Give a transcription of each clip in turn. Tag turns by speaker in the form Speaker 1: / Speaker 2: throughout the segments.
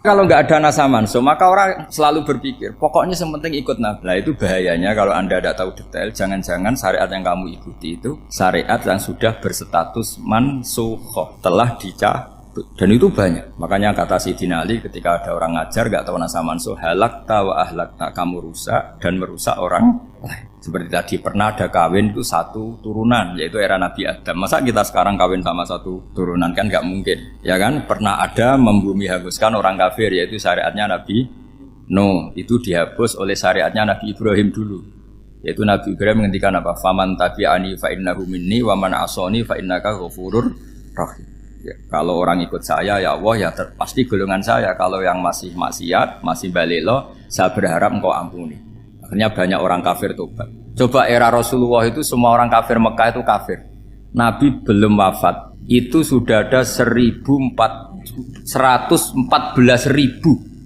Speaker 1: Kalau nggak ada nasa manso, maka orang selalu berpikir, pokoknya yang penting ikut Nabi. Nah itu bahayanya kalau Anda tidak tahu detail, jangan-jangan syariat yang kamu ikuti itu syariat yang sudah berstatus mansukhoh, telah dicabut. Dan itu banyak. Makanya kata Sayyidina Ali ketika ada orang ngajar nggak tahu nasa manso, halakta wa ahlakta, kamu rusak dan merusak orang lain. Seperti tadi pernah ada kawin itu satu turunan, yaitu era Nabi Adam. Masa kita sekarang kawin sama satu turunan, kan nggak mungkin, ya kan? Pernah ada membumi hanguskan orang kafir, yaitu syariatnya Nabi Nuh. Itu dihapus oleh syariatnya Nabi Ibrahim dulu, yaitu Nabi Ibrahim menghentikan apa? Faman tabi'ani fa innahu minni wa man asoni fa innaka ghafurur rahim. Ya, kalau orang ikut saya, ya Allah, ya pasti golongan saya. Kalau yang masih maksiat, masih balelo, saya berharap engkau ampuni. Akhirnya banyak orang kafir tobat. Coba era Rasulullah itu semua orang kafir Mekah itu kafir. Nabi belum wafat, itu sudah ada 114.000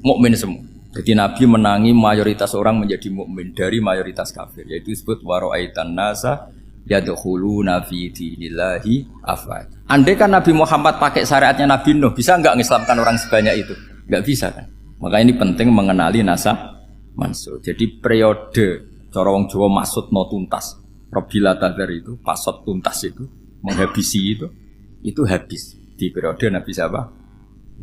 Speaker 1: mukmin semua. Jadi Nabi menangi mayoritas orang menjadi mukmin dari mayoritas kafir. Yaitu disebut wara'aitan nasa yadkhuluna fi dinillahi afwaj. Andai kan Nabi Muhammad pakai syariatnya Nabi Nuh, bisa enggak mengislamkan orang sebanyak itu? Enggak bisa kan? Maka ini penting mengenali nasa mansuh. Jadi periode cara wong Jawa maksud no tuntas. Robila tadar itu, pasot tuntas itu, menghabisi itu habis di periode Nabi siapa?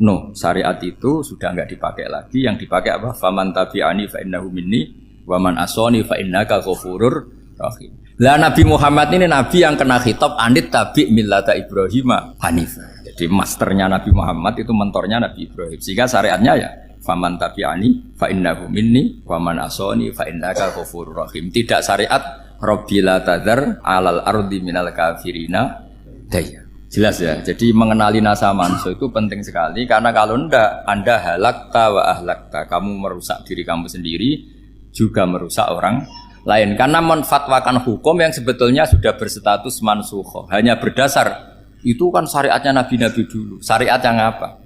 Speaker 1: No, syariat itu sudah enggak dipakai lagi. Yang dipakai apa? Faman tabi'ani fa innahu minni wa man asoni fa innaka ghafurur rahim. Lah Nabi Muhammad ini nabi yang kena khitab anit tabi' millata Ibrahim hanifah. Jadi masternya Nabi Muhammad itu mentornya Nabi Ibrahim. Sehingga syariatnya ya faman tabi'ani fa innahu minni wa man asoni fa innaka ghafurur rahim. Tidak syariat rabbila tadzar alal ardi minal kafirina daya. Jelas ya. Jadi mengenali nasa manso itu penting sekali karena kalau ndak Anda halakta wa ahlakta, kamu merusak diri kamu sendiri juga merusak orang lain karena menfatwakan hukum yang sebetulnya sudah berstatus mansukhoh. Hanya berdasar itu kan syariatnya nabi-nabi dulu. Syariat yang apa?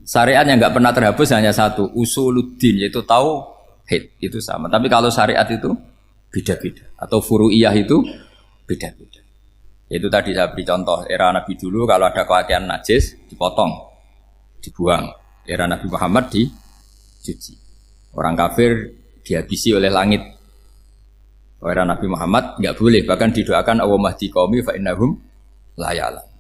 Speaker 1: Syariat yang nggak pernah terhapus hanya satu, usuluddin, yaitu tauhid, itu sama. Tapi kalau syariat itu beda-beda, atau furu'iyah itu beda-beda. Itu tadi saya beri contoh, era Nabi dulu kalau ada pakaian najis dipotong, dibuang. Era Nabi Muhammad dicuci. Orang kafir dihabisi oleh langit. Era Nabi Muhammad nggak boleh, bahkan didoakan Allahumma hdi qaumi fa innahum la ya'lamun.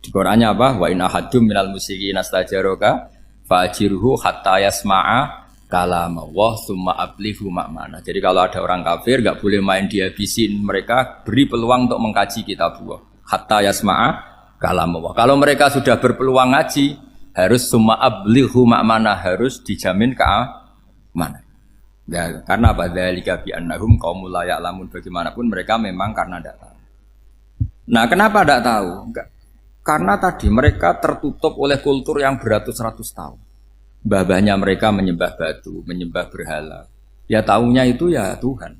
Speaker 1: Di Qur'annya apa? Wa in ahadum minal musyrikin astajaraka fa'jirhu hatta yasma'a kalamullah tsumma ablighu ma'mana. Jadi kalau ada orang kafir enggak boleh main dihabisin, mereka beri peluang untuk mengkaji kitabullah. Hatta yasma'a kalamullah. Kalau mereka sudah berpeluang ngaji, harus tsumma ablighu ma'mana, harus dijamin keamanan. Ya, karena apa? Dzalika bi annahum qaumul la ya'lamun. Bagaimanapun mereka memang karena tidak tahu. Nah, kenapa tidak tahu? Enggak. Karena tadi mereka tertutup oleh kultur yang beratus-ratus tahun. Mbah-mbahnya mereka menyembah batu, menyembah berhala. Ya taunya itu ya Tuhan.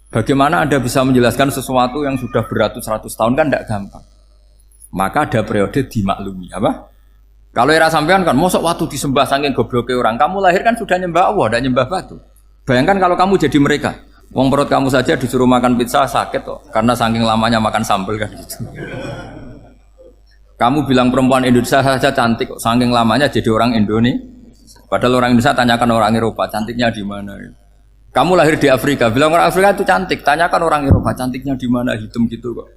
Speaker 1: Bagaimana Anda bisa menjelaskan sesuatu yang sudah beratus-ratus tahun kan tidak gampang. Maka ada periode dimaklumi. Apa? Kalau era sampean kan, mosok waktu disembah saking gobloknya orang. Kamu lahir kan sudah nyembah Allah, tidak nyembah batu. Bayangkan kalau kamu jadi mereka. Wong perut kamu saja disuruh makan pizza sakit kok. Karena saking lamanya makan sambal kan gitu. Kamu bilang perempuan Indonesia saja cantik kok, saking lamanya jadi orang Indonesia. Padahal orang Indonesia tanyakan orang Eropa, cantiknya di mana? Kamu lahir di Afrika, bilang orang Afrika itu cantik, tanyakan orang Eropa, cantiknya di mana? Hitam gitu kok.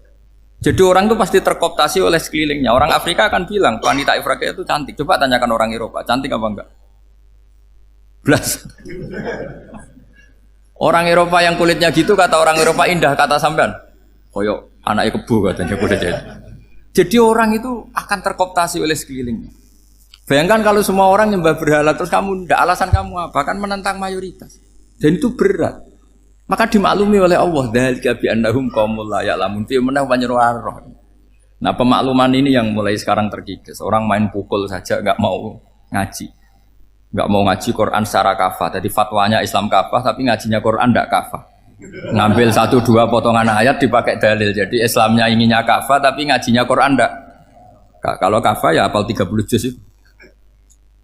Speaker 1: Jadi orang itu pasti terkooptasi oleh sekelilingnya. Orang Afrika akan bilang wanita Afrika itu cantik. Coba tanyakan orang Eropa, cantik apa enggak? Blas. Orang Eropa yang kulitnya gitu kata orang Eropa indah, kata sampean. Koyok anaknya kebo katanya kulitnya. Jadi orang itu akan terkooptasi oleh sekelilingnya. Bayangkan kalau semua orang nyembah berhala terus kamu ndak, alasan kamu apa? Kan menentang mayoritas. Dan itu berat. Maka dimaklumi oleh Allah, dzalika bi annahum qaumul la ya'lamun fi manah panyeruarah. Nah, pemakluman ini yang mulai sekarang terkikis. Orang main pukul saja enggak mau ngaji. Enggak mau ngaji Quran secara kafah. Jadi fatwanya Islam kafah tapi ngajinya Quran enggak kafah. Ngambil 1-2 potongan ayat dipakai dalil. Jadi Islamnya inginnya kafah tapi ngajinya Quran enggak. Kalau kafah ya hafal 30 juz itu.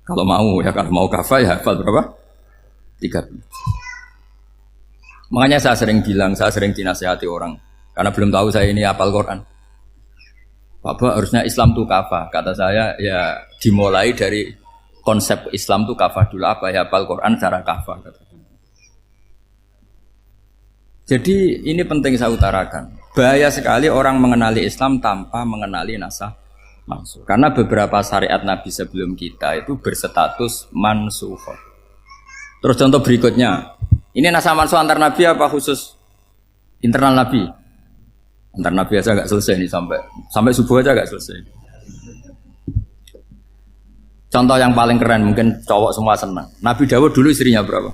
Speaker 1: Kalau mau ya, kalau mau kafah ya hafal berapa? 30. Makanya saya sering bilang, saya sering dinasihati orang karena belum tahu saya ini hafal Quran. Bapak harusnya Islam itu kafah. Kata saya ya dimulai dari konsep Islam itu kafah dulu apa ya, hafal Quran secara kafah. Jadi ini penting saya utarakan. Bahaya sekali orang mengenali Islam tanpa mengenali nasakh mansukh. Karena beberapa syariat Nabi sebelum kita itu berstatus mansukh. Terus contoh berikutnya, ini nasakh mansukh antar Nabi apa khusus internal Nabi? Antar Nabi aja nggak selesai nih sampai subuh aja nggak selesai. Contoh yang paling keren mungkin cowok semua senang. Nabi Dawud dulu istrinya berapa?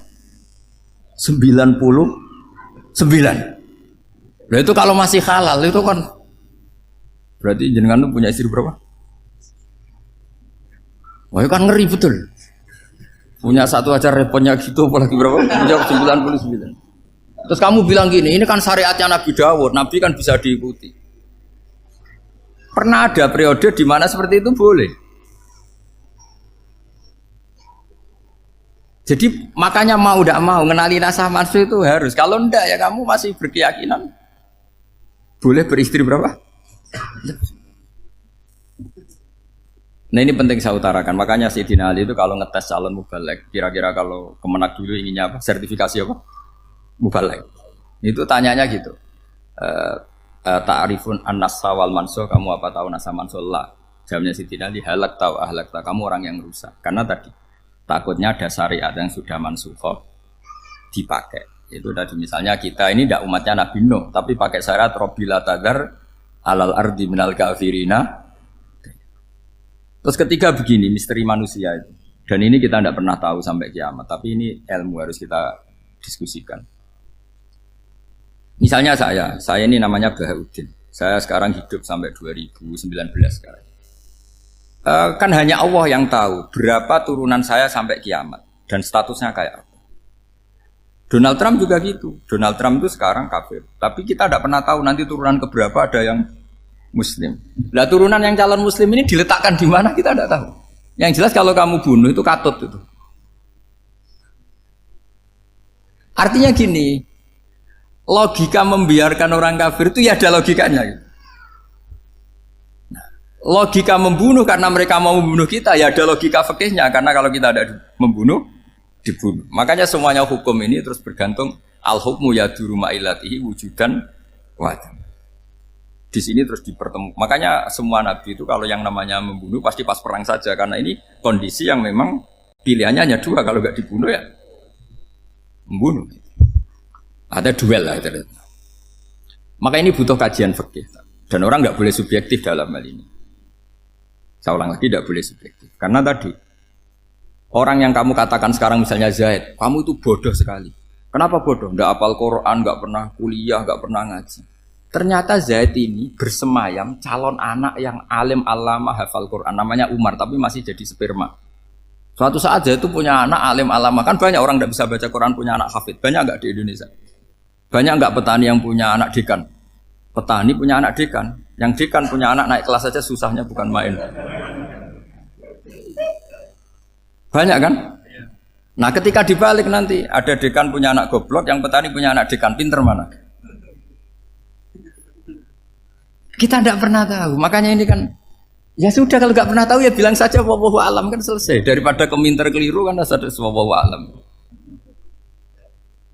Speaker 1: 99. Nah itu kalau masih halal itu kan berarti jenengan tuh punya istri berapa? Wah itu kan ngeri betul. Punya satu aja repotnya gitu apalagi berapa? Punya 99. Terus kamu bilang gini, ini kan syariatnya Nabi Dawud, Nabi kan bisa diikuti. Pernah ada periode di mana seperti itu boleh. Jadi makanya mau tidak mau ngenali nasakh mansukh itu harus. Kalau enggak ya kamu masih berkeyakinan boleh beristri berapa? Nah ini penting saya utarakan. Makanya Sayyidina Ali itu kalau ngetes calon mubaligh, kira-kira kalau Kemenak dulu inginnya apa? Sertifikasi apa? Mubaligh. Itu tanyanya gitu. Ta'rifun an-nasakh wal mansukh, kamu apa tahu nasakh mansukh? La. Jawabnya Sayyidina Ali, halak tahu ahlak tahu, kamu orang yang rusak. Karena tadi takutnya ada syariat yang sudah mansukh dipakai. Itu tadi misalnya kita ini tidak umatnya Nabi Nuh, tapi pakai syarat Robbila tadar alal ardi minal kafirina. Terus ketiga begini, misteri manusia itu. Dan ini kita tidak pernah tahu sampai kiamat, tapi ini ilmu harus kita diskusikan. Misalnya saya ini namanya Bahauddin. Saya sekarang hidup sampai 2019 sekarang. Kan hanya Allah yang tahu berapa turunan saya sampai kiamat dan statusnya kayak apa. Donald Trump juga gitu. Donald Trump itu sekarang kafir, tapi kita tidak pernah tahu nanti turunan keberapa ada yang Muslim. Lah turunan yang calon Muslim ini diletakkan di mana kita tidak tahu. Yang jelas kalau kamu bunuh itu katut itu. Artinya gini, logika membiarkan orang kafir itu ya ada logikanya. Gitu. Logika membunuh karena mereka mau membunuh kita ya ada logika fikihnya, karena kalau kita ada membunuh dibunuh. Makanya semuanya hukum ini terus bergantung al-hukmu yaduru ma'ilatihi wujudan wa'adam. Di sini terus dipertemukan. Makanya semua nabi itu kalau yang namanya membunuh pasti pas perang saja, karena ini kondisi yang memang pilihannya hanya dua, kalau nggak dibunuh ya membunuh. Ada duel lah itu. Maka ini butuh kajian fikih dan orang nggak boleh subjektif dalam hal ini. Saya ulang lagi, tidak boleh subjektif. Karena tadi, orang yang kamu katakan sekarang misalnya Zaid, kamu itu bodoh sekali. Kenapa bodoh? Nggak hafal Quran, nggak pernah kuliah, nggak pernah ngaji. Ternyata Zaid ini bersemayam calon anak yang alim alama hafal Quran. Namanya Umar, tapi masih jadi sperma. Suatu saat Zaid itu punya anak alim alama. Kan banyak orang nggak bisa baca Quran punya anak hafid. Banyak nggak di Indonesia? Banyak nggak petani yang punya anak dekan? Petani punya anak dekan. Yang dekan punya anak naik kelas saja susahnya bukan main. Banyak kan? Nah ketika dibalik nanti ada dekan punya anak goblok, yang petani punya anak dekan, pinter mana? Kita tidak pernah tahu. Makanya ini kan ya sudah, kalau nggak pernah tahu ya bilang saja wallahu alam, kan selesai. Daripada keminter keliru kan ada wallahu alam.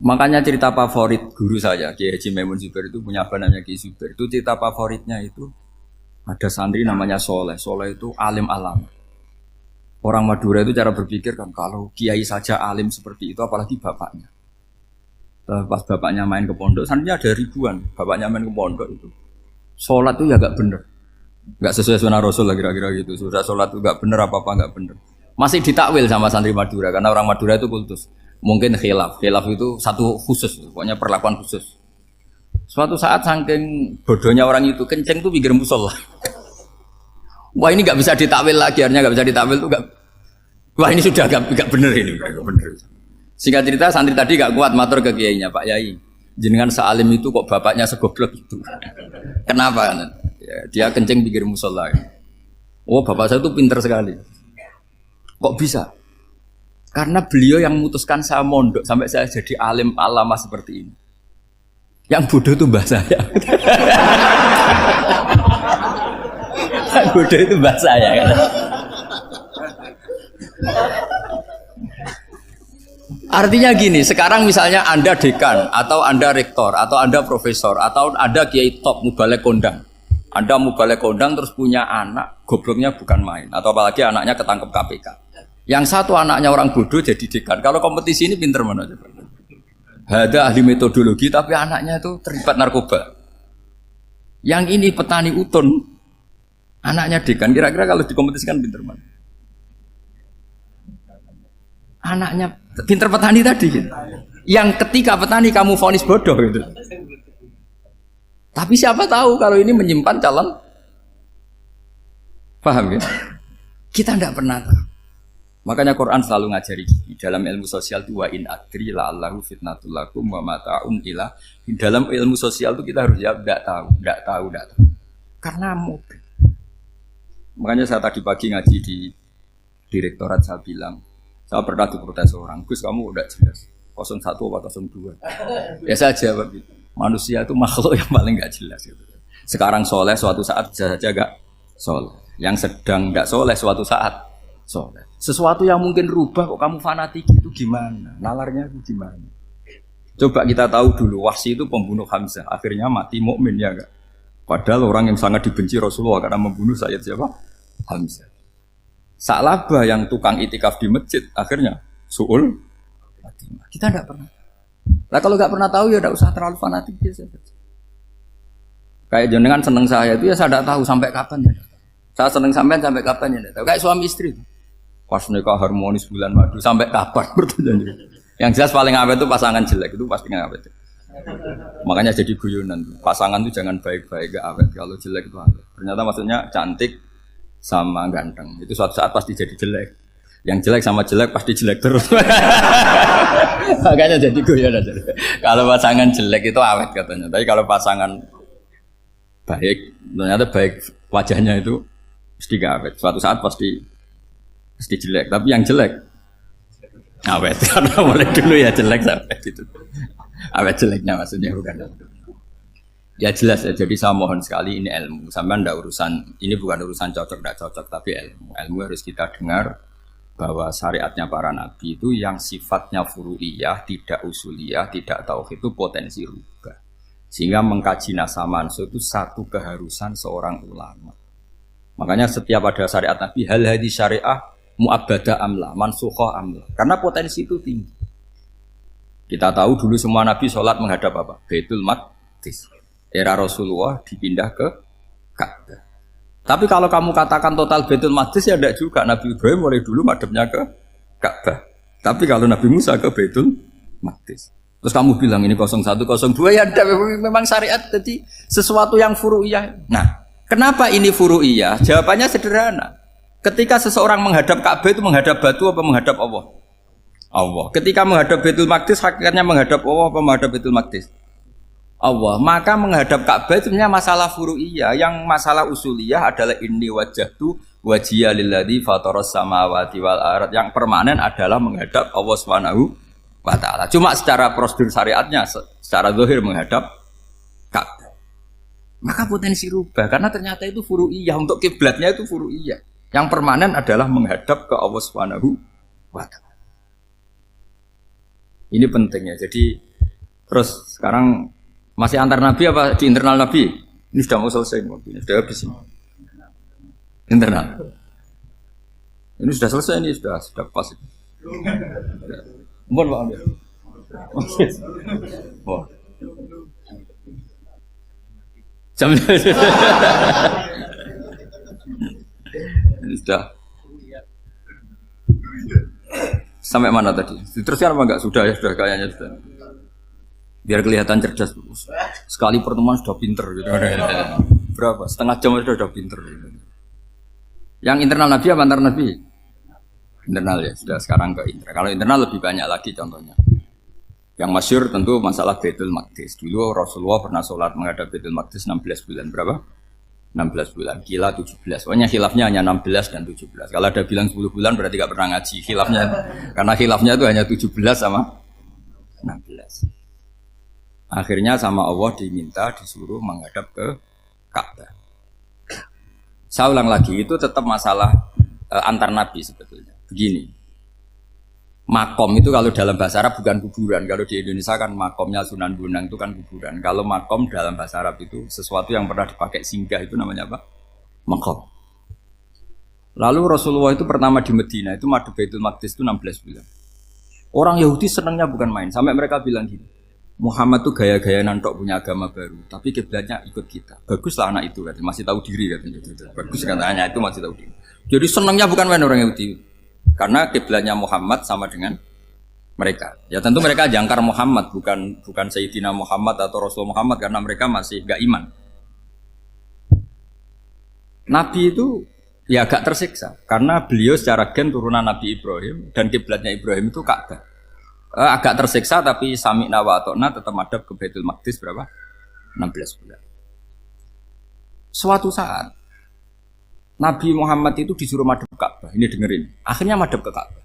Speaker 1: Makanya cerita favorit guru saya, Kiai Haji Maimun Zubair itu punya apa namanya Kiai Zubair. Itu cerita favoritnya itu ada santri namanya Soleh. Soleh itu alim alam. Orang Madura itu cara berpikir kan kalau kiai saja alim seperti itu, apalagi bapaknya. Pas bapaknya main ke pondok, santrinya ada ribuan. Bapaknya main ke pondok itu, sholat itu ya gak bener, gak sesuai sunnah Rasul lah kira-kira gitu. Sudah sholat itu gak bener, apa-apa gak bener. Masih ditakwil sama santri Madura, karena orang Madura itu kultus. Mungkin khilaf itu satu khusus, pokoknya perlakuan khusus. Suatu saat saking bodohnya orang itu, kenceng tuh pinggir musola. Wah ini nggak bisa ditakwil lagi, akhirnya nggak bisa ditakwil tuh nggak. Wah ini sudah nggak bener ini, nggak bener. Singkat cerita santri tadi nggak kuat matur ke kiainya, Pak Yai, jenengan sealim itu kok bapaknya segoblok itu. Kenapa? Ya, dia kenceng pinggir musola. Oh bapak saya tuh pinter sekali. Kok bisa? Karena beliau yang memutuskan saya mondok sampai saya jadi alim alama seperti ini. Yang bodoh itu mbah saya. Yang bodoh itu mbah saya kan. Artinya gini, sekarang misalnya Anda dekan, atau Anda rektor, atau Anda profesor, atau Anda kiai top mubalek kondang. Anda mubalek kondang terus punya anak, gobloknya bukan main. Atau apalagi anaknya ketangkep KPK. Yang satu anaknya orang bodoh jadi dekan. Kalau kompetisi ini pinter mana coba? Ada ahli metodologi tapi anaknya itu terlibat narkoba. Yang ini petani utun, anaknya dekan. Kira-kira kalau dikompetisikan pinter mana? Anaknya pinter petani tadi gitu. Yang ketika petani kamu vonis bodoh gitu. Tapi siapa tahu kalau ini menyimpan calon. Paham ya? Kita tidak pernah tahu. Makanya Quran selalu ngajari di dalam ilmu sosial itu wa in adri la'allahu fitnatul lakum wa mata'un ila. Di dalam ilmu sosial itu kita harus jawab tidak tahu. Karena mungkin. Makanya saya tadi pagi ngaji di direktorat saya bilang, saya pernah diprotes orang, Gus kamu udah jelas 01 atau 02. Ya saya jawab gitu. Manusia itu makhluk yang paling gak jelas gitu. Sekarang soleh suatu saat bisa saja gak soleh. Yang sedang gak soleh suatu saat soleh. Sesuatu yang mungkin rubah kok kamu fanatik itu gimana? Nalarnya itu gimana? Coba kita tahu dulu Wahsy itu pembunuh Hamzah, akhirnya mati mukmin ya enggak? Padahal orang yang sangat dibenci Rasulullah karena membunuh Sayyid siapa? Hamzah. Sa'labah yang tukang itikaf di masjid akhirnya su'ul Fatimah. Kita tidak pernah. Nah kalau nggak pernah tahu ya tidak usah terlalu fanatik biasa. Kayak jenengan seneng saya itu ya saya tidak tahu sampai kapan ya. Saya seneng sampai kapan ya. Tahu. Kayak suami istri. Pas nikah harmonis bulan madu sampai kapan bertanya. Yang jelas paling awet itu pasangan jelek itu pasti nggak awet. Makanya jadi guyonan. Pasangan itu jangan baik-baik gak awet. Kalau jelek itu awet. Ternyata maksudnya cantik sama ganteng itu suatu saat pasti jadi jelek. Yang jelek sama jelek pasti jelek terus. Makanya jadi guyon aja. Kalau pasangan jelek itu awet katanya. Tapi kalau pasangan baik, ternyata baik wajahnya itu pasti gak awet. Suatu saat pasti jelek. Tapi yang jelek awet. Karena mulai dulu ya jelek sampai itu. Awet jeleknya maksudnya bukan. Ya jelas ya, jadi saya mohon sekali ini ilmu. Sampai ndak urusan, ini bukan urusan cocok ndak cocok, tapi ilmu. Ilmu harus kita dengar bahwa syariatnya para nabi itu yang sifatnya furu'iyah, tidak usuliyah, tidak tauhid itu potensi rubah. Sehingga mengkaji nasab mansukh itu satu keharusan seorang ulama. Makanya setiap ada syariat nabi, hal hadis syariah mu'abbadah amla, mansukhah amla. Karena potensi itu tinggi. Kita tahu dulu semua nabi sholat menghadap apa? Baitul Maqdis. Era Rasulullah dipindah ke Ka'bah. Tapi kalau kamu katakan total Baitul Maqdis ya tidak juga. Nabi Ibrahim mulai dulu madhabnya ke Ka'bah. Tapi kalau Nabi Musa ke Baitul Maqdis. Terus kamu bilang ini 01, 02 ya ada memang syariat jadi sesuatu yang furu'iyah. Nah, kenapa ini furu'iyah? Jawabannya sederhana. Ketika seseorang menghadap Ka'bah itu menghadap batu apa menghadap Allah? Allah. Ketika menghadap Baitul Maqdis hakikatnya menghadap Allah apa menghadap Baitul Maqdis? Allah. Maka menghadap Ka'bah itu sebenarnya masalah furu'iyah. Yang masalah usuliyah adalah inni wajjahtu wajhiya lilladzi fataras samawati wal ardh. Yang permanen adalah menghadap Allah Subhanahu wa taala. Cuma secara prosedur syariatnya secara zahir menghadap Ka'bah. Maka potensi rubah karena ternyata itu furu'iyah. Untuk kiblatnya itu furu'iyah. Yang permanen adalah menghadap ke Allah Subhanahu wa taala. Ini pentingnya. Jadi terus sekarang masih antar nabi apa di internal nabi? Ini sudah mau selesai, ini sudah habis ini. Internal. Ini sudah selesai, ini sudah pas. Mohon Pak Amir. Oh. Jam ini sudah. Sampai mana tadi? Diteruskan apa enggak? Sudah ya, sudah kayaknya sudah. Biar kelihatan cerdas. Sekali pertemuan sudah pinter gitu. Berapa? Setengah jam sudah pinter gitu. Yang internal nabi apa antar nabi? Internal ya, sudah sekarang ke internal. Kalau internal lebih banyak lagi contohnya. Yang masyhur tentu masalah Baitul Maqdis. Dulu Rasulullah pernah sholat menghadap Baitul Maqdis 16 bulan. Berapa? 16 bulan. Kila 17. Pokoknya khilafnya hanya 16 dan 17. Kalau ada bilang 10 bulan berarti gak pernah ngaji. Khilafnya, karena khilafnya itu hanya 17 sama 16. Akhirnya sama Allah diminta disuruh menghadap ke Ka'bah. Saya ulang lagi, itu tetap masalah antar nabi sebetulnya. Begini, Makom itu kalau dalam bahasa Arab bukan kuburan. Kalau di Indonesia kan makomnya Sunan Bonang itu kan kuburan. Kalau makom dalam bahasa Arab itu sesuatu yang pernah dipakai singgah itu namanya apa? Makom. Lalu Rasulullah itu pertama di Medina itu madhep Baitul Maqdis itu 16 bulan. Orang Yahudi senangnya bukan main. Sampai mereka bilang gini, Muhammad tuh gaya-gaya nantok punya agama baru, tapi kiblatnya ikut kita. Baguslah anak itu katanya, masih tahu diri katanya. Bagus katanya itu masih tahu diri. Jadi senangnya bukan main orang Yahudi. Karena kiblatnya Muhammad sama dengan mereka. Ya tentu mereka jangkar Muhammad, bukan Sayyidina Muhammad atau Rasul Muhammad karena mereka masih gak iman. Nabi itu ya agak tersiksa karena beliau secara gen turunan Nabi Ibrahim dan kiblatnya Ibrahim itu Ka'bah. Agak tersiksa tapi sami'na wa ata'na tetap madhab ke Baitul Maqdis berapa? 16 bulan. Suatu saat Nabi Muhammad itu disuruh madhab Ka'bah. Ini dengerin. Akhirnya madhab ke Ka'bah.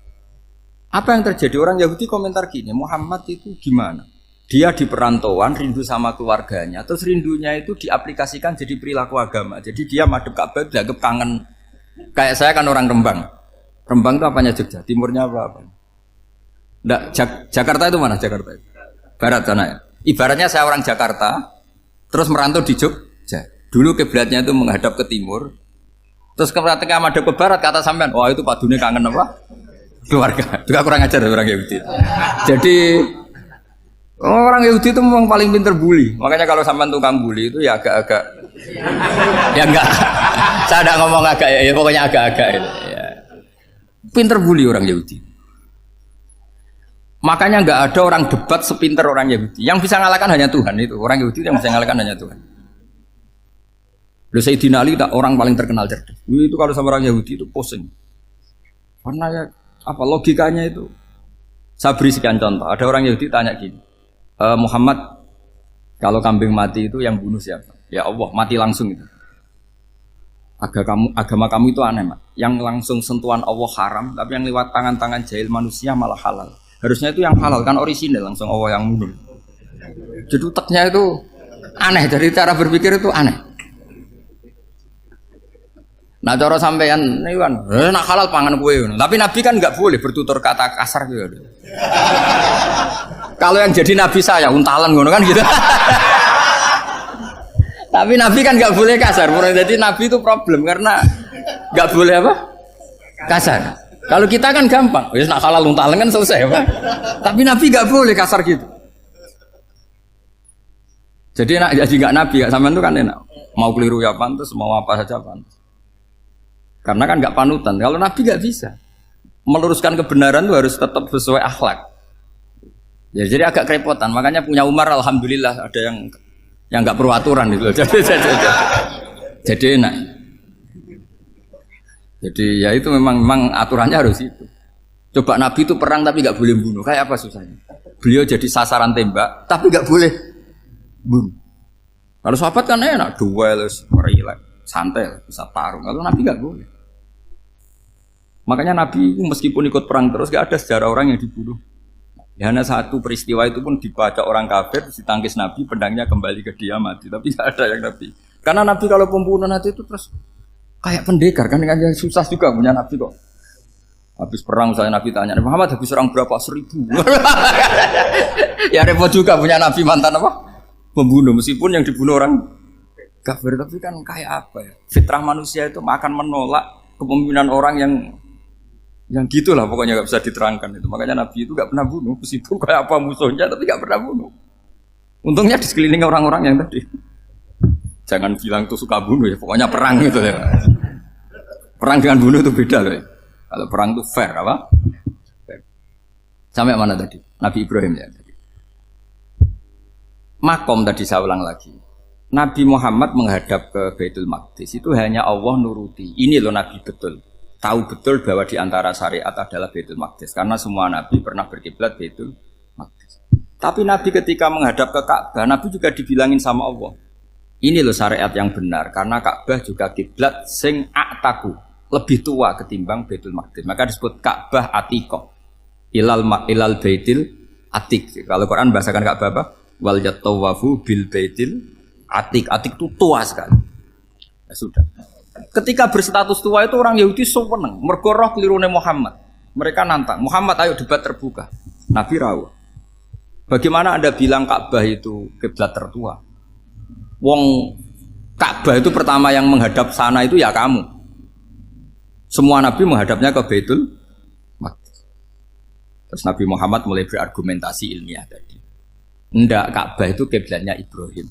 Speaker 1: Apa yang terjadi? Orang Yahudi komentar gini, Muhammad itu gimana? Dia di perantauan, rindu sama keluarganya. Terus rindunya itu diaplikasikan jadi perilaku agama. Jadi dia madhab Ka'bah dianggap kangen. Kayak saya kan orang Rembang. Rembang itu apanya Jogja? Timurnya apa? Nggak, Jakarta itu mana Jakarta itu? Barat sana ya? Ibaratnya saya orang Jakarta, terus merantau di Jogja. Dulu kiblatnya itu menghadap ke timur. Terus ketika madhab ke barat kata sampean, wah itu padune kangen apa? Keluarga. Itu kurang ajar orang Yahudi. Jadi orang Yahudi itu memang paling pinter bully. Makanya kalau sampean tukang bully itu ya agak-agak ya enggak. Saya enggak ngomong agak ya pokoknya agak-agak ya. Pinter bully orang Yahudi. Makanya enggak ada orang debat sepinter orang Yahudi. Yang bisa ngalahkan hanya Tuhan itu. Orang Yahudi yang bisa ngalahkan hanya Tuhan. Lalu Sayyidina Ali orang paling terkenal cerdas. Itu kalau sama orang Yahudi itu pusing. Karena ya apa logikanya itu? Saya beri sekian contoh. Ada orang Yahudi tanya gini, Muhammad, kalau kambing mati itu yang bunuh siapa? Ya Allah, mati langsung itu. Agama kamu itu aneh, Mak. Yang langsung sentuhan Allah haram, tapi yang lewat tangan-tangan jahil manusia malah halal. Harusnya itu yang halal kan orisinal, langsung Allah yang bunuh. Jadi uteknya itu aneh, dari cara berpikir itu aneh. Nah cara sampean nih kan, nak halal pangan kue. Tapi Nabi kan nggak boleh bertutur kata kasar gitu. Kalau yang jadi Nabi saya untalan ngono kan gitu. Tapi Nabi kan nggak boleh kasar. Jadi Nabi itu problem karena nggak boleh apa? Kasar. Kalau kita kan gampang, wis nak halal untalan kan selesai apa? Tapi Nabi nggak boleh kasar gitu. Jadi nak jadi nggak Nabi, nggak sampean itu kan enak. Mau keliru ya pantas, mau apa saja pantas. Karena kan nggak panutan. Kalau Nabi nggak bisa meluruskan kebenaran itu harus tetap sesuai akhlak. Ya, jadi agak kerepotan. Makanya punya Umar, alhamdulillah ada yang nggak perlu aturan gitu. Jadi enak. Jadi ya itu memang aturannya harus itu. Coba Nabi itu perang tapi nggak boleh bunuh. Kayak apa susahnya? Beliau jadi sasaran tembak tapi nggak boleh bunuh. Kalau sahabat kan enak, duel, relax. Santai, bisa tarung. Kalau Nabi nggak boleh. Makanya Nabi meskipun ikut perang terus, nggak ada sejarah orang yang dibunuh. Ya, hanya satu peristiwa itu pun dibaca orang kafir, ditangkis Nabi, pedangnya kembali ke dia mati. Tapi nggak ada yang Nabi. Karena Nabi kalau pembunuh nanti itu terus kayak pendekar kan, yang susah juga punya Nabi kok. Habis perang saya Nabi tanya, Muhammad habis orang berapa? 1000. Ya repot juga punya Nabi mantan apa? Pembunuh, meskipun yang dibunuh orang kafir, tapi kan kayak apa ya? Fitrah manusia itu akan menolak kepemimpinan orang yang gitulah pokoknya nggak bisa diterangkan itu. Makanya Nabi itu nggak pernah bunuh, meskipun kayak apa musuhnya, tapi nggak pernah bunuh. Untungnya di sekeliling orang-orang yang tadi. Jangan bilang tuh suka bunuh ya, pokoknya perang gitu ya. Perang dengan bunuh itu beda loh ya. Kalau perang itu fair apa? Fair. Sampai mana tadi? Nabi Ibrahim ya tadi. Makom tadi saya ulang lagi. Nabi Muhammad menghadap ke Baitul Maqdis itu hanya Allah nuruti. Ini loh Nabi betul. Tahu betul bahwa di antara syariat adalah Baitul Maqdis. Karena semua Nabi pernah berkiblat Baitul Maqdis. Tapi Nabi ketika menghadap ke Ka'bah, Nabi juga dibilangin sama Allah. Ini loh syariat yang benar. Karena Ka'bah juga kiblat sing a'taku. Lebih tua ketimbang Baitul Maqdis. Maka disebut Ka'bah Atiqah. Ilal Baitil Atiq. Kalau Quran bahasakan Ka'bah apa? Wal yatawafu bil Baitil Atik itu tua sekali. Ya sudah. Ketika berstatus tua itu orang Yahudi seneng. Mergo roh kelirune Muhammad. Mereka nantang, Muhammad ayo debat terbuka. Nabi rawuh. Bagaimana Anda bilang Ka'bah itu kiblat tertua? Wong Ka'bah itu pertama yang menghadap sana itu ya kamu. Semua Nabi menghadapnya ke Baitul Maqdis. Terus Nabi Muhammad mulai berargumentasi ilmiah tadi. Enggak, Ka'bah itu kiblatnya Ibrahim.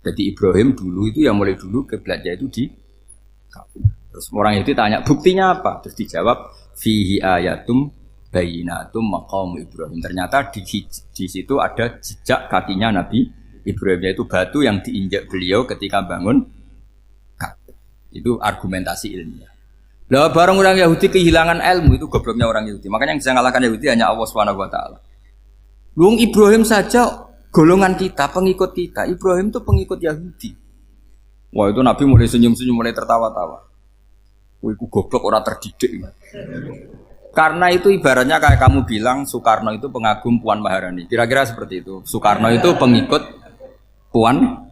Speaker 1: Jadi Ibrahim dulu itu yang mulai dulu kiblatnya itu di Ka'bah. Terus orang itu tanya, buktinya apa? Terus dijawab, fihi ayatum bayinatum maqam Ibrahim. Ternyata di situ ada jejak kakinya Nabi Ibrahim, yaitu batu yang diinjak beliau ketika bangun Ka'bah. Itu argumentasi ilmiah. Lah barang orang Yahudi kehilangan ilmu, itu gobloknya orang Yahudi. Makanya yang bisa mengalahkan Yahudi hanya Allah Subhanahu wa taala. Wong Ibrahim saja golongan kita, pengikut kita. Ibrahim itu pengikut Yahudi. Wah, itu Nabi mulai senyum-senyum, mulai tertawa-tawa. Wah, itu goblok, orang terdidik. Karena itu ibaratnya kayak kamu bilang Soekarno itu pengagum Puan Maharani. Kira-kira seperti itu. Soekarno itu pengikut Puan.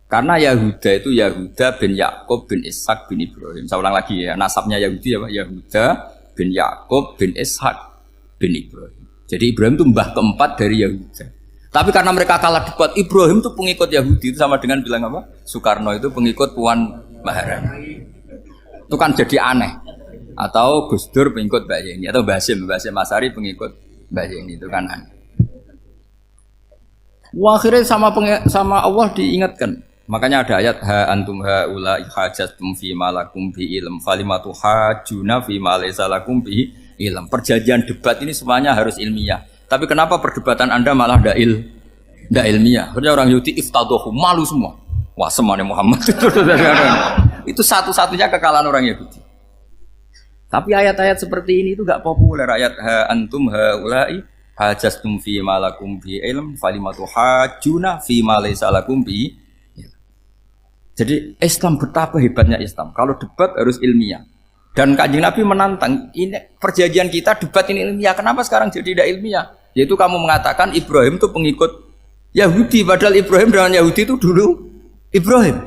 Speaker 1: Karena Yahuda itu Yahuda bin Yakub bin Ishak bin Ibrahim. Saya ulang lagi ya, nasabnya Yahudi ya Pak. Yahuda bin Yakub bin Ishak bin Ibrahim. Jadi Ibrahim itu mbah keempat dari Yahuda. Tapi karena mereka kalah debat, Ibrahim itu pengikut Yahudi, itu sama dengan bilang apa? Soekarno itu pengikut Puan Maharani. Itu kan jadi aneh. Atau Gus Dur pengikut Mbak Yeni, atau Basim Masari pengikut Mbak Yeni, itu kan aneh. Wah, akhirnya sama Allah diingatkan. Makanya ada ayat ha antum haula hajatum fi malakum bi ilm falimatu hajuna fi ma laysa lakum bi ilm. Perjanjian debat ini semuanya harus ilmiah. Tapi kenapa perdebatan Anda malah ndak ilmiah? Karena orang Yahudi iftadohu, malu semua. Wah, semuanya Muhammad itu satu-satunya kekalahan orang Yahudi. Tapi ayat-ayat seperti ini itu enggak populer. Ayat ha antum haula'i hajastum fi malakum bi ilm falimatu hajuna fi ma laysa lakum bi. Jadi Islam, betapa hebatnya Islam. Kalau debat harus ilmiah. Dan Kanjeng Nabi menantang, ini perjanjian kita debat ini ilmiah. Kenapa sekarang jadi tidak ilmiah? Yaitu kamu mengatakan Ibrahim itu pengikut Yahudi, padahal Ibrahim dengan Yahudi itu dulu Ibrahim.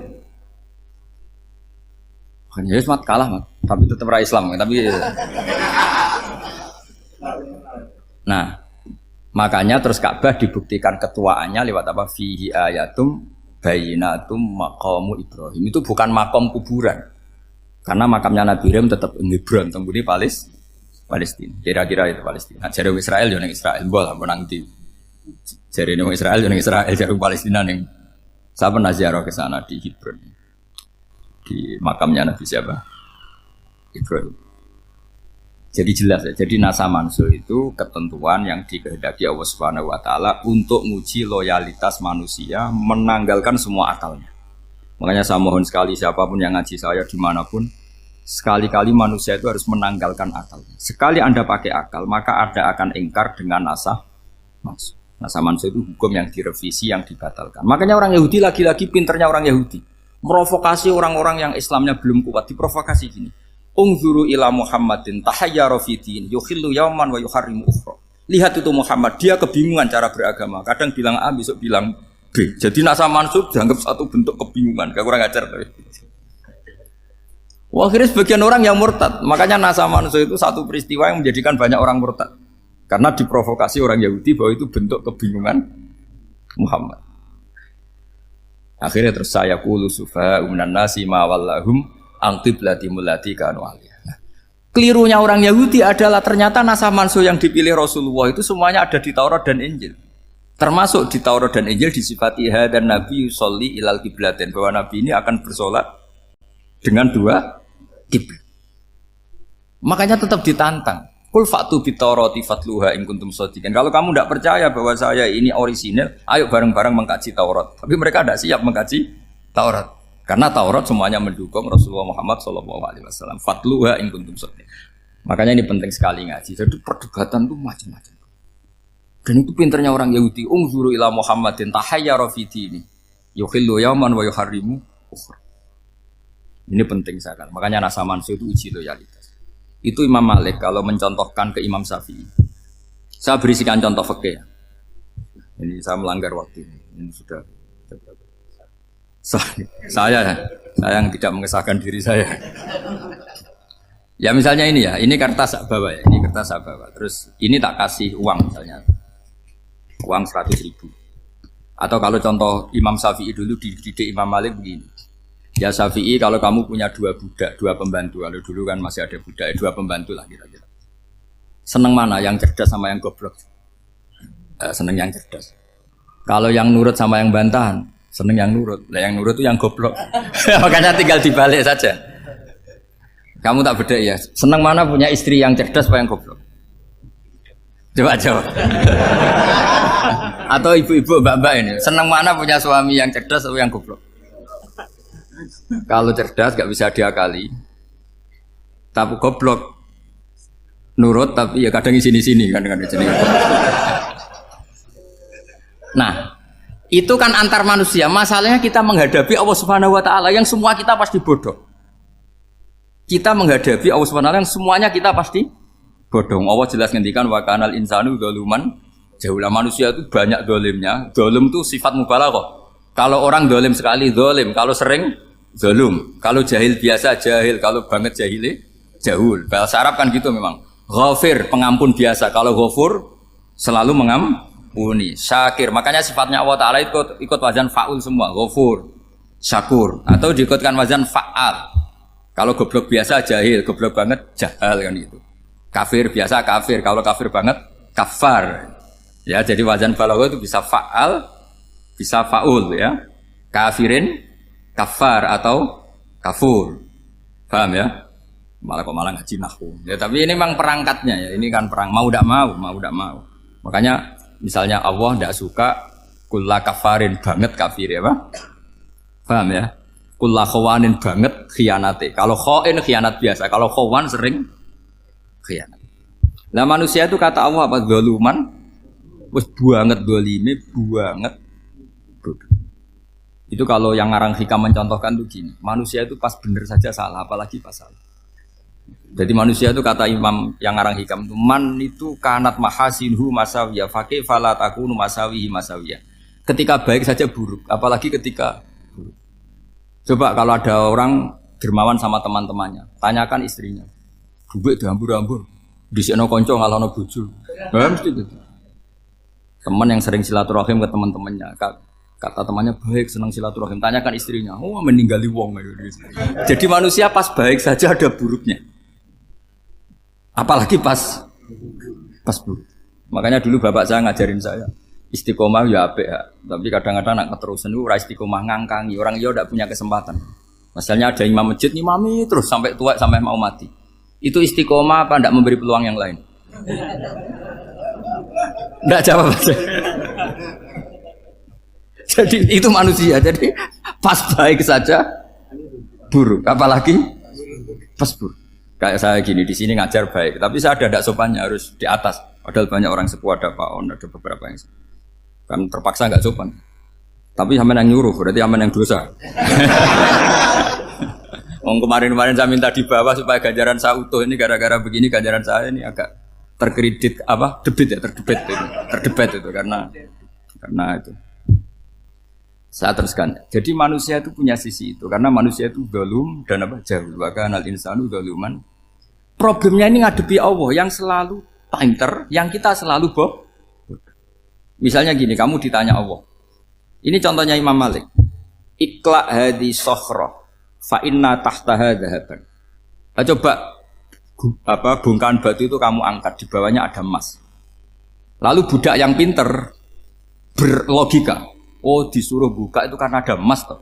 Speaker 1: Hanya Yesus kalah, mat. Tapi tetap ra Islam. Tapi nah, makanya terus Ka'bah dibuktikan ketuaannya lewat apa? Fihi ayatum bayinatum maqamu Ibrahim. Itu bukan makom kuburan. Karena makamnya Nabi Ibrahim tetap Hebron, tembuhne Palestina. Kira-kira itu Palestina. Jare Israel yo ning Israel, mbah menang di. Jare ning Israel yo ning Israel, jare Palestina ning. Saya pernah ziarah ke sana di Hebron. Di makamnya Nabi siapa? Ibrahim. Jadi jelas ya. Jadi nasa mansuh itu ketentuan yang dikehendaki Allah Subhanahu wa taala untuk menguji loyalitas manusia, menanggalkan semua akalnya. Makanya saya mohon sekali siapapun yang ngaji saya dimanapun, sekali-kali manusia itu harus menanggalkan akalnya. Sekali Anda pakai akal, maka Anda akan ingkar dengan nasa mansuh. Nasa mansuh itu hukum yang direvisi, yang dibatalkan. Makanya orang Yahudi, lagi-lagi pinternya orang Yahudi, merovokasi orang-orang yang Islamnya belum kuat, diprovokasi gini. Ungzuru ila Muhammadin tahayyara fi din yukhillu yauman wa yuharrimu ukhra. Lihat itu Muhammad, dia kebingungan cara beragama. Kadang bilang A, besok bilang B. Jadi nasa mansub dianggap satu bentuk kebingungan. Kayak kurang ajar. Wah, akhirnya sebagian orang yang murtad. Makanya nasa mansub itu satu peristiwa yang menjadikan banyak orang murtad. Karena diprovokasi orang Yahudi bahwa itu bentuk kebingungan Muhammad. Akhirnya terus saya qulu sufaha minan nasi ma wallahum angqiblati mulati kanu aliyah. Nah, kelirunya orang Yahudi adalah ternyata nasa mansuh yang dipilih Rasulullah itu semuanya ada di Taurat dan Injil. Termasuk di Taurat dan Injil disifati dan Nabi yusolli ilal qiblatin, bahwa Nabi ini akan bersolat dengan dua kiblat. Makanya tetap ditantang. Qul fa'tu bit Taurati fatluha in kuntum shadiqin. Kalau kamu tidak percaya bahwa saya ini orisinil, ayo bareng-bareng mengkaji Taurat. Tapi mereka tidak siap mengkaji Taurat. Karena Taurat semuanya mendukung Rasulullah Muhammad SAW. Fatluha in kuntum shadiqin. Makanya ini penting sekali ngaji. Jadi perdebatan itu macam-macam. Dan itu pinternya orang Yahudi. Ungzuru ila Muhammadin tahayyara fi dini yukhillu yauman wa yuharrimu ukhra. Ini penting sekali. Makanya nasa mansuh itu uji loyalitas. Itu Imam Malik kalau mencontohkan ke Imam Syafi'i. Saya berisikan contoh fikih. Ini saya melanggar waktu ini. Ini sudah saya yang tidak mengesahkan diri saya. Ya misalnya ini ya, ini kertas sak bawa ya, ini kertas sak bawa. Terus ini tak kasih uang misalnya, uang 100.000. Atau kalau contoh Imam Syafi'i dulu dididik Imam Malik begini. Ya Syafi'i kalau kamu punya 2 budak, 2 pembantu, kalau dulu kan masih ada budak, 2 pembantu lah kira-kira. Seneng mana, yang cerdas sama yang goblok? Seneng yang cerdas. Kalau yang nurut sama yang bantahan, seneng yang nurut. Lah yang nurut itu yang goblok. Makanya tinggal dibalik saja. Kamu tak beda ya. Seneng mana punya istri yang cerdas apa yang goblok? Coba jawab. Atau ibu-ibu mbak-mbak ini, seneng mana punya suami yang cerdas atau yang goblok? Kalau cerdas gak bisa diakali. Tapi goblok nurut tapi ya kadang di sini-sini kan dengan sini. Nah, itu kan antar manusia. Masalahnya kita menghadapi Allah Subhanahu wa taala yang semua kita pasti bodoh. Kita menghadapi Allah Subhanahu wa taala yang semuanya kita pasti bodoh. Allah jelas ngendikan wa kanal insanu dzaluman jahula. Manusia itu banyak dolimnya. Dolim itu sifat mubalaghah. Kalau orang dolim sekali dolim, kalau sering zalum, kalau jahil biasa jahil, kalau banget jahili jahul. Bahasa Arab kan gitu memang. Ghafir, pengampun biasa. Kalau ghafur selalu mengampuni. Syakir, makanya sifatnya Allah Ta'ala ikut wazan fa'ul semua. Ghafur, syakur. Atau diikutkan wazan fa'al. Kalau goblok biasa jahil, goblok banget jahal kan itu. Kafir biasa kafir, kalau kafir banget kafar. Ya, jadi wazan balagha itu bisa fa'al, bisa fa'ul ya. Kafirin, kafar atau kafur. Paham ya? Malah kok malah ngaji nahwu. Ya tapi ini memang perangkatnya ya. Ini kan perang mau tidak mau. Makanya misalnya Allah tidak suka kulla kafarin banget kafir ya, Pak. Paham ya? Kulla khawanin banget khianate. Kalau khain khianat biasa, kalau khawan sering khianat. Nah manusia itu kata Allah apa? Zaluman wis banget dolime banget. Itu kalau yang ngarang hikam mencontohkan tuh gini. Manusia itu pas bener saja salah, apalagi pas salah. Jadi manusia itu kata Imam yang ngarang hikam itu man itu kanat mahasinhu masawiyah fakih fala takunu masawihi masawiyah. Ketika baik saja buruk, apalagi ketika buruk. Coba kalau ada orang dermawan sama teman-temannya, tanyakan istrinya. Duit dihambur-hambur, disikno konco ngalono bojo. Mesti itu. Teman yang sering silaturahim ke teman-temannya, kata temannya baik, senang silaturahim, tanyakan istrinya. Oh, meninggali wong. Jadi manusia pas baik saja ada buruknya. Apalagi pas buruk. Makanya dulu bapak saya ngajarin saya istiqomah ya apik ya. Tapi kadang-kadang nak keterusan itu ora istiqomah ngangkangi. Orang dia tidak punya kesempatan. Misalnya ada imam masjid ngimami terus sampai tua sampai mau mati. Itu istiqomah apa tidak memberi peluang yang lain? Tidak jawab aja. Jadi itu manusia. Jadi pas baik saja buruk. Apalagi pas buruk. Kayak saya gini di sini ngajar baik, tapi saya ada sopannya harus di atas. Padahal banyak orang sepuh, ada Pak On, ada beberapa yang kan terpaksa nggak sopan. Tapi sama yang nyuruh, berarti sama yang dosa. Kemarin-kemarin saya minta di bawah supaya ganjaran saya utuh. Ini gara-gara begini ganjaran saya ini agak terkredit apa? Terdebat itu karena itu. Saya teruskan. Jadi manusia itu punya sisi itu karena manusia itu dzalum dan apa jahul. Wa kanal insanu dzaluman. Problemnya ini ngadepi Allah yang selalu pinter, yang kita selalu bohong. Misalnya gini, kamu ditanya Allah. Ini contohnya Imam Malik. Ikla hadi sokhroh fa inna tahtaha dhahaban. Coba bongkahan batu itu kamu angkat, di bawahnya ada emas. Lalu budak yang pinter berlogika. Oh disuruh buka itu karena ada emas toh.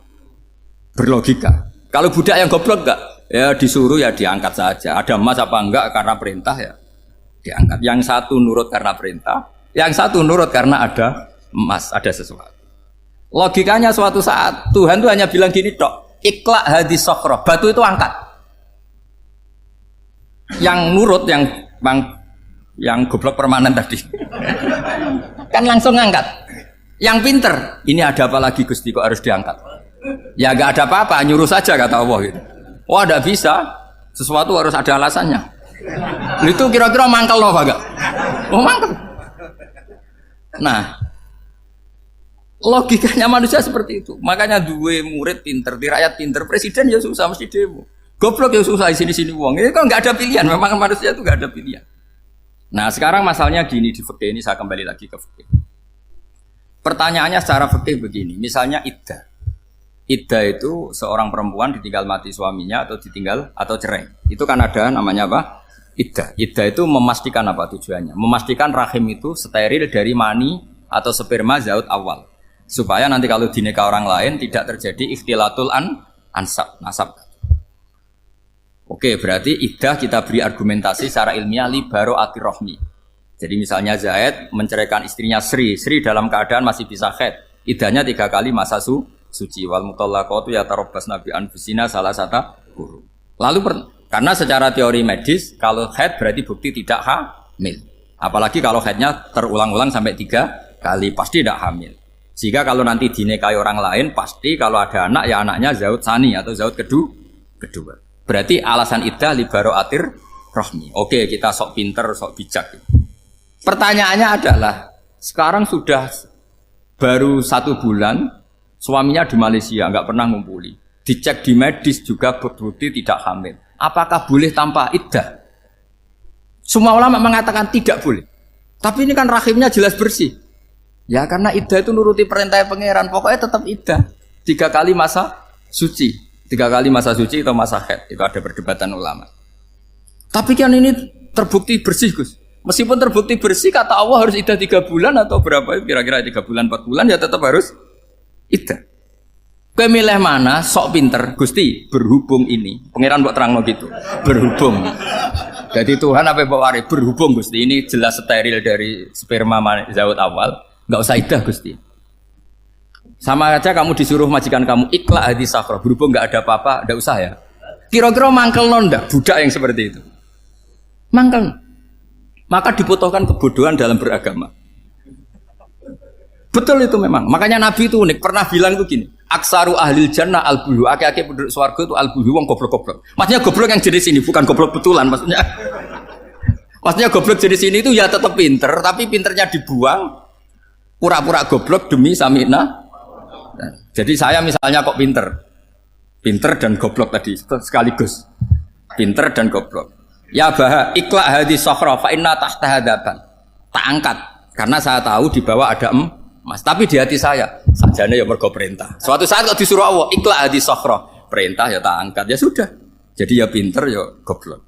Speaker 1: Berlogika. Kalau budak yang goblok enggak? Ya disuruh ya diangkat saja. Ada emas apa enggak karena perintah ya diangkat. Yang satu nurut karena perintah, yang satu nurut karena ada emas, ada sesuatu. Logikanya suatu saat Tuhan tuh hanya bilang gini tok. Ikla hadis sokhroh. Batu itu angkat. Yang nurut yang goblok permanen tadi. Kan langsung angkat. Yang pinter, ini ada apa lagi Gusti kok harus diangkat? Ya gak ada apa-apa, nyuruh saja kata Allah gitu. Wah tidak bisa, sesuatu harus ada alasannya. Itu kira-kira mangkel loh Pak? Oh mangkel. Nah, logikanya manusia seperti itu. Makanya dua murid pinter, di rakyat pinter, presiden ya susah mesti demo. Goblok ya susah sini wong. Ini kan nggak ada pilihan. Memang manusia itu nggak ada pilihan. Nah sekarang masalahnya gini di fikih ini saya kembali lagi ke fikih. Pertanyaannya secara fikih begini. Misalnya iddah. Iddah itu seorang perempuan ditinggal mati suaminya atau ditinggal atau cerai. Itu kan ada namanya apa? Iddah. Iddah itu memastikan apa tujuannya? Memastikan rahim itu steril dari mani atau sperma zaut awal. Supaya nanti kalau dinikah orang lain tidak terjadi ikhtilatul ansab, nasab. Oke, berarti iddah kita beri argumentasi secara ilmiah li baro'ati rohmi. Jadi misalnya Zaid menceraikan istrinya Sri dalam keadaan masih bisa haid. Iddahnya 3 kali masa suci. Wal mutallaqatu yatarabbasna bi anfusina salah satu guru. Lalu karena secara teori medis kalau haid berarti bukti tidak hamil. Apalagi kalau haidnya terulang-ulang sampai 3 kali pasti tidak hamil. Sehingga kalau nanti dinikahi orang lain pasti kalau ada anak ya anaknya zaud sani atau zaud kedua. Berarti alasan iddah li baro'atir rohmi. Oke, kita sok pinter, sok bijak. Pertanyaannya adalah sekarang sudah baru 1 bulan suaminya di Malaysia nggak pernah ngumpuli. Dicek di medis juga berbukti tidak hamil. Apakah boleh tanpa iddah? Semua ulama mengatakan tidak boleh. Tapi ini kan rahimnya jelas bersih. Ya karena iddah itu nuruti perintah pangeran. Pokoknya tetap iddah. 3 kali masa suci. 3 kali masa suci atau masa haid. Itu ada perdebatan ulama. Tapi kan ini terbukti bersih Gus. Meskipun terbukti bersih kata Allah harus iddah 3 bulan atau berapa kira-kira 3 bulan 4 bulan ya tetap harus iddah. Kowe milih mana? Sok pinter Gusti berhubung ini. Pangeran mbok terangno gitu. Berhubung. Jadi Tuhan apa mbok wari berhubung Gusti ini jelas steril dari sperma zaut awal. Enggak usah iddah Gusti. Sama aja kamu disuruh majikan kamu ikhla hadis sakhra berhubung nggak ada apa-apa, nggak usah ya. Kira-kira mangkel nonda budak yang seperti itu. Mangkel. Maka dibutuhkan kebodohan dalam beragama. Betul itu memang. Makanya Nabi itu unik pernah bilang itu gini. Aksaru ahlil jannah al-bulu. Aki-aki penduduk swarga itu al-bulu wong goblok-goblok. Maksudnya goblok yang jenis ini bukan goblok betulan maksudnya. Maksudnya goblok jenis ini itu ya tetap pinter, tapi pinternya dibuang pura-pura goblok demi samina. Jadi saya misalnya kok pinter dan goblok tadi sekaligus, pinter dan goblok. Ya bah, ikhla hadis sakhra fa inna tahta hadaban. Tak angkat karena saya tahu di bawah ada emas. Tapi di hati saya sajane ya mergo perintah. Suatu saat kok disuruh Allah ikhla hadis sakhra, perintah ya tak angkat ya sudah. Jadi ya pinter ya goblok.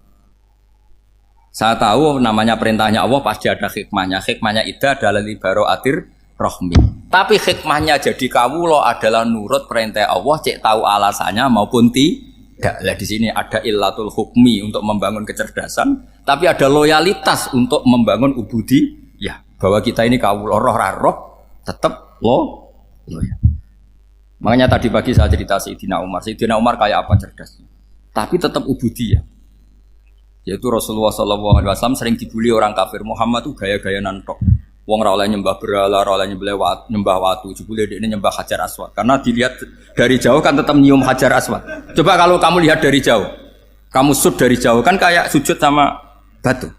Speaker 1: Saya tahu namanya perintahnya Allah pasti ada hikmahnya. Hikmahnya iddah adalah li baro'atir rohmi. Tapi hikmahnya jadi kawula adalah nurut perintah Allah, cek tahu alasannya maupun tidak. Lah di sini ada illatul hukmi untuk membangun kecerdasan, tapi ada loyalitas untuk membangun ubudi. Ya, bahwa kita ini kawula roh tetap loyal. Makanya tadi pagi saya cerita Sayyidina Umar. Sayyidina Umar kayak apa cerdasnya? Tapi tetap ubudi ya. Yaitu Rasulullah SAW sering dibully orang kafir. Muhammad tuh gaya-gaya nantok. Wong ora oleh nyembah berhala, ora oleh nyembah watu, jebule dekne nyembah Hajar Aswad. Karena dilihat dari jauh kan tetap nyium Hajar Aswad. Coba kalau kamu lihat dari jauh, kamu sujud dari jauh kan kayak sujud sama batu.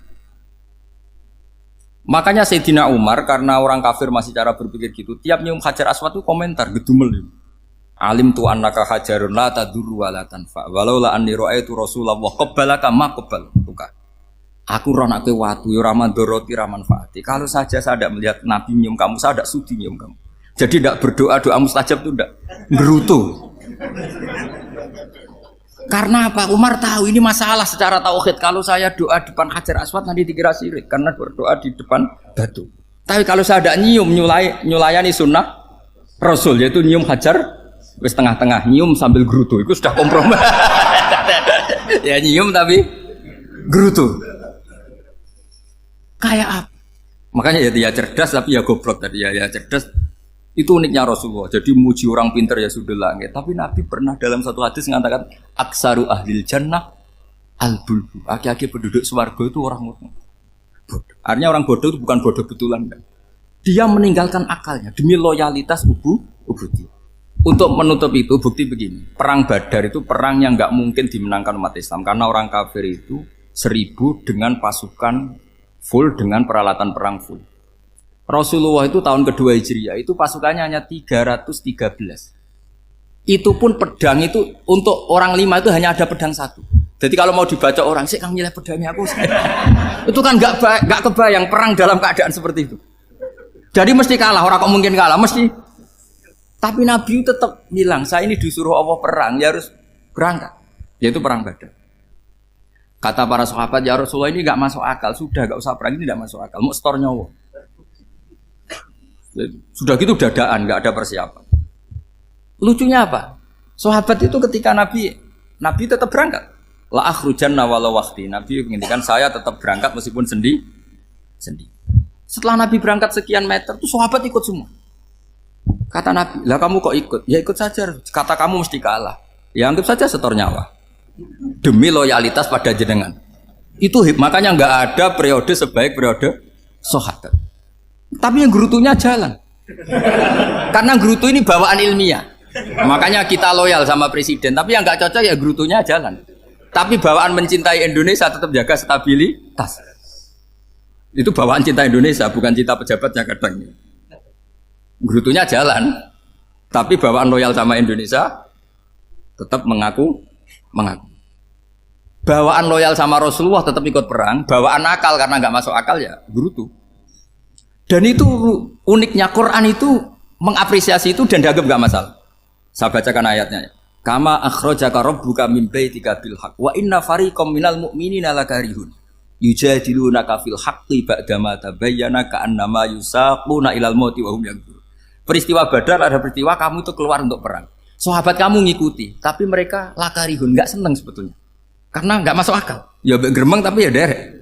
Speaker 1: Makanya Sayyidina Umar karena orang kafir masih cara berpikir gitu, tiap nyium Hajar Aswad itu komentar gedumel. Alim tu annaka hajarun la tadurru wa la tanfa. Walau la anni ra'aitu Rasulullah qabbalaka ma qabbaltuka. Aku ronak ke watu, ya raman doroti, raman faati. Kalau saja saya tidak melihat Nabi nyium kamu, saya tidak sudi nyium kamu. Jadi tidak berdoa, doa mustajab itu tidak gerutu. Karena apa? Umar tahu ini masalah secara tauhid. Kalau saya doa di depan Hajar Aswad nanti dikira syirik karena berdoa di depan batu. Tapi kalau saya tidak nyium, nyulayani sunnah Rasul, yaitu nyium Hajar, wis tengah-tengah nyium sambil gerutu, itu sudah kompromi. Ya nyium tapi gerutu. Kayak apa? Makanya ya cerdas tapi ya goblok tadi ya cerdas. Itu uniknya Rasulullah. Jadi muji orang pintar ya sudah langit. Tapi Nabi pernah dalam satu hadis mengatakan aksaru ahlil jannah al-bulbu. Aki-aki penduduk swarga itu orang bodoh. Artinya orang bodoh itu bukan bodoh betulan. Dia meninggalkan akalnya demi loyalitas ubudi. Untuk menutup itu bukti begini. Perang Badar itu perang yang nggak mungkin dimenangkan umat Islam karena orang kafir itu 1000 dengan pasukan full dengan peralatan perang full. Rasulullah itu tahun kedua Hijriah itu pasukannya hanya 313. Itu pun pedang itu untuk orang 5 itu hanya ada pedang 1. Jadi kalau mau dibaca orang, sih Kang milih pedangnya aku. Itu kan nggak kebayang perang dalam keadaan seperti itu. Jadi mesti kalah, orang kok mungkin kalah, mesti. Tapi Nabi tetap bilang, saya ini disuruh Allah perang, ya harus berangkat. Yaitu perang Badar. Kata para sahabat, ya Rasulullah ini nggak masuk akal, sudah nggak usah perang, ini nggak masuk akal, mau setor nyawa. Sudah gitu dadaan, nggak ada persiapan. Lucunya apa? Sahabat itu ketika Nabi tetap berangkat. La akhrujanna walau waqti. Nabi menginginkan saya tetap berangkat meskipun sendi. Setelah Nabi berangkat sekian meter, tuh sahabat ikut semua. Kata Nabi, lah kamu kok ikut? Ya ikut saja. Kata kamu mesti kalah. Ya anggap saja setor nyawa. Demi loyalitas pada jenengan. Itu makanya nggak ada periode sebaik periode sahabat. Tapi yang gerutunya jalan. Karena gerutu ini bawaan ilmiah. Makanya kita loyal sama presiden. Tapi yang nggak cocok ya gerutunya jalan. Tapi bawaan mencintai Indonesia tetap jaga stabilitas. Itu bawaan cinta Indonesia, bukan cinta pejabatnya kadang. Gerutunya jalan, tapi bawaan loyal sama Indonesia tetap mengaku. Bawaan loyal sama Rasulullah tetap ikut perang, bawaan akal karena nggak masuk akal ya gerutu. Dan itu uniknya Quran itu mengapresiasi itu dan dianggap nggak masalah. Saya bacakan ayatnya. Kama akhrajaka rabbuka min baitika bil haqq wa inna fariqam minal mu'minina lakarihun yujadilunaka fil haqqi ba'dama tabayyana ka'annama yusaquna ilal mauti wa hum yanzurun. Peristiwa Badar ada peristiwa kamu itu keluar untuk perang. Sahabat kamu ngikuti, tapi mereka lakarihun, enggak senang sebetulnya. Karena enggak masuk akal. Ya geremeng tapi ya derek.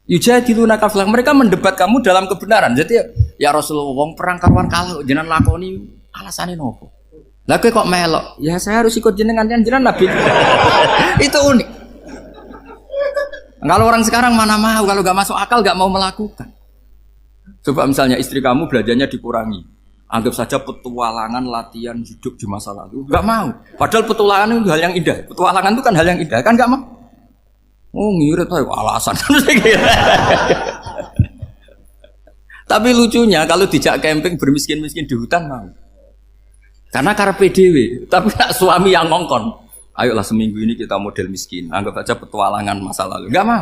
Speaker 1: Yujadilunaka fil haqq, mereka mendebat kamu dalam kebenaran. Jadi ya Rasulullah wong perang karuan kalah jenengan lakoni alasane nopo? Lah kok melok? Ya saya harus ikut jenengan Nabi. Itu unik. Kalau orang sekarang mana mau, kalau gak masuk akal gak mau melakukan. Coba misalnya istri kamu belajarnya dikurangi. Anggap saja petualangan latihan hidup di masa lalu. Gak mau. Padahal petualangan itu hal yang indah. Petualangan itu kan hal yang indah, kan gak mau. Oh ngirit aja alasan. Tapi lucunya kalau dijak camping bermiskin-miskin di hutan mau. Karena karepe dhewe, tapi nak suami yang ngongkon. Ayolah seminggu ini kita model miskin, anggap aja petualangan masa lalu. Enggak mah.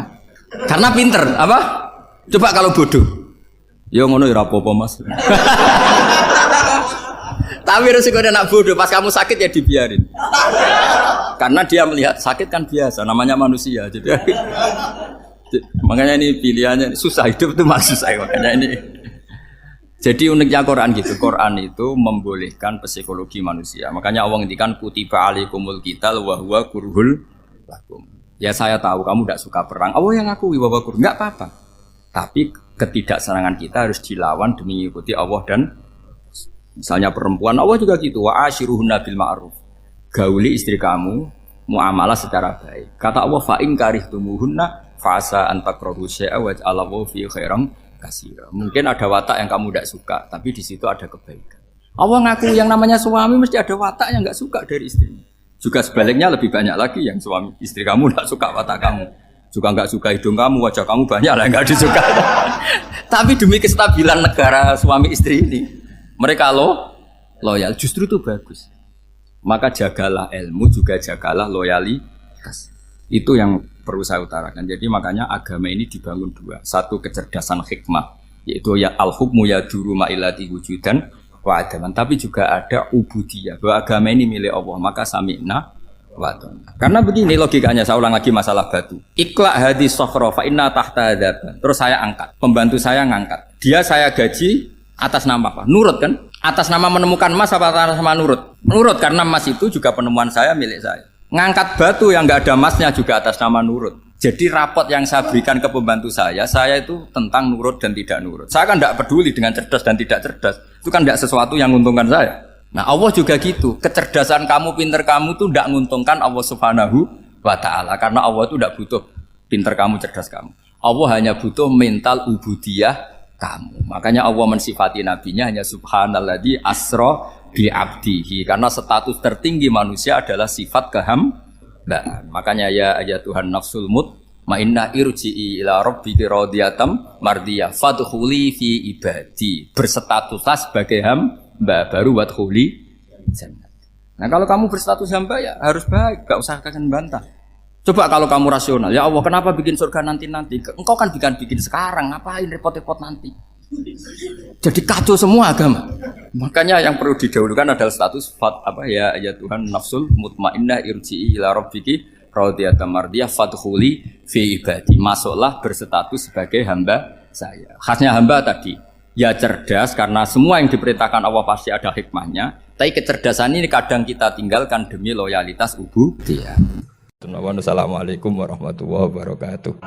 Speaker 1: Karena pinter, apa? Coba kalau bodoh. Ya ngono ya apa-apa Mas. Tapi resikonya nak bodoh, pas kamu sakit ya dibiarin. Karena dia melihat sakit kan biasa, namanya manusia. Jadi makanya ini pilihannya susah, hidup itu maksud saya makanya ini. Jadi uniknya Quran gitu, Quran itu membolehkan psikologi manusia. Makanya Allah ngendikan kutiba alaikumul qital wa huwa kurhul lakum. Ya saya tahu kamu tidak suka perang. Allah yang ngakui wa huwa kurhul, enggak apa-apa. Tapi ketidaksenangan kita harus dilawan demi mengikuti Allah dan misalnya perempuan Allah juga gitu, wa ashiruhunna bil ma'ruf. Gauli istri kamu muamalah secara baik. Kata Allah fa in karihtumuhunna fa asa an takrahu syai'a wa ja'alallahu fi khairan kasih. Mungkin ada watak yang kamu tidak suka, tapi di situ ada kebaikan. Allah ngaku yang namanya suami mesti ada watak yang nggak suka dari istrinya. Juga sebaliknya lebih banyak lagi yang suami istri kamu tidak suka watak kamu, juga nggak suka hidung kamu, wajah kamu banyak lah nggak disuka. Tapi demi kestabilan negara suami istri ini, mereka loyal. Justru itu bagus. Maka jagalah ilmu, juga jagalah loyalitas. Itu yang perlu saya utarakan. Jadi makanya agama ini dibangun dua. Satu kecerdasan hikmah, yaitu ya al-hukmu ya duru ma'ilati wujudan wa adaman. Tapi juga ada ubudiyah, bahwa agama ini milik Allah. Maka sami'na wa ata'na. Karena begini logikanya, saya ulang lagi masalah batu. Ikla hadis sokhro fa inna tahta adaban. Terus saya angkat, pembantu saya ngangkat. Dia saya gaji atas nama apa? Nurut kan? Atas nama menemukan emas apa atas nama nurut? Nurut, karena emas itu juga penemuan saya, milik saya. Ngangkat batu yang nggak ada emasnya juga atas nama nurut. Jadi rapot yang saya berikan ke pembantu saya itu tentang nurut dan tidak nurut. Saya kan tidak peduli dengan cerdas dan tidak cerdas. Itu kan tidak sesuatu yang menguntungkan saya. Nah Allah juga gitu. Kecerdasan kamu, pinter kamu itu tidak menguntungkan Allah Subhanahu wa Ta'ala. Karena Allah itu tidak butuh pinter kamu, cerdas kamu. Allah hanya butuh mental ubudiyah kamu. Makanya Allah mensifati nabinya hanya subhanalladzi asra bi abdihi, karena status tertinggi manusia adalah sifat kehambaan. Makanya ya Tuhan nafsul mutmainnah irji'i ila rabbiki radhiyatam mardiyah fadkhuli fi ibadi, berstatuslah sebagai hamba baru wadkhuli jannah. Nah kalau kamu berstatus hamba ya harus baik, gak usah kalian bantah. Coba kalau kamu rasional, ya Allah kenapa bikin surga nanti-nanti? Engkau kan bikin sekarang, ngapain repot-repot nanti? Jadi kacau semua agama. Makanya yang perlu didahulukan adalah status ya Tuhan nafsul mutmainnah irji'i ila rabbiki radiyatan mardiyah fadkhuli fi ibadi. Masuklah berstatus sebagai hamba saya. Khasnya hamba tadi, ya cerdas karena semua yang diperintahkan Allah pasti ada hikmahnya. Tapi kecerdasan ini kadang kita tinggalkan demi loyalitas ubudiyah. Assalamualaikum warahmatullahi wabarakatuh.